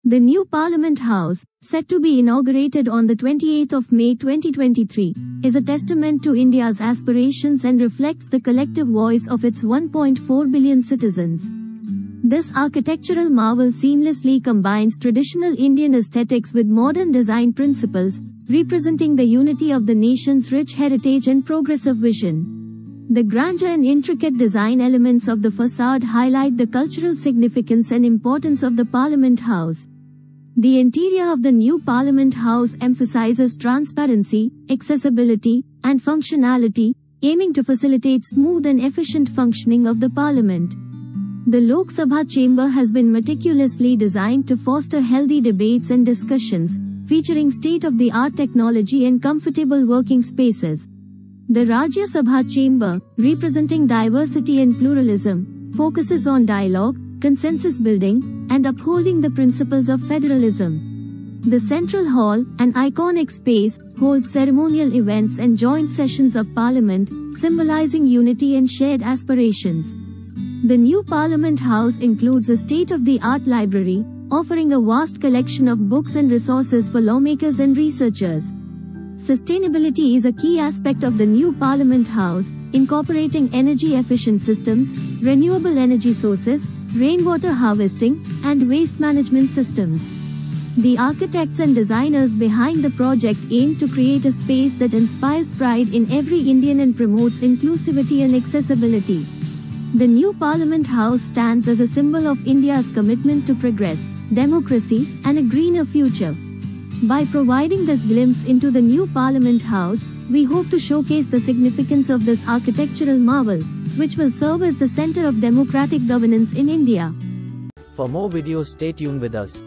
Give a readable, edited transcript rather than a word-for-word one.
The new Parliament House, set to be inaugurated on the 28th of May 2023, is a testament to India's aspirations and reflects the collective voice of its 1.4 billion citizens. This architectural marvel seamlessly combines traditional Indian aesthetics with modern design principles, representing the unity of the nation's rich heritage and progressive vision. The grandeur and intricate design elements of the facade highlight the cultural significance and importance of the Parliament House. The interior of the new Parliament House emphasizes transparency, accessibility, and functionality, aiming to facilitate smooth and efficient functioning of the Parliament. The Lok Sabha chamber has been meticulously designed to foster healthy debates and discussions, featuring state-of-the-art technology and comfortable working spaces. The Rajya Sabha chamber, representing diversity and pluralism, focuses on dialogue, consensus building, and upholding the principles of federalism. The Central Hall, an iconic space, holds ceremonial events and joint sessions of Parliament, symbolizing unity and shared aspirations. The new Parliament House includes a state-of-the-art library, offering a vast collection of books and resources for lawmakers and researchers. Sustainability is a key aspect of the new Parliament House, incorporating energy-efficient systems, renewable energy sources, rainwater harvesting, and waste management systems. The architects and designers behind the project aim to create a space that inspires pride in every Indian and promotes inclusivity and accessibility. The new Parliament House stands as a symbol of India's commitment to progress, democracy, and a greener future. By providing this glimpse into the new Parliament House, we hope to showcase the significance of this architectural marvel, which will serve as the center of democratic governance in India. For more videos, stay tuned with us.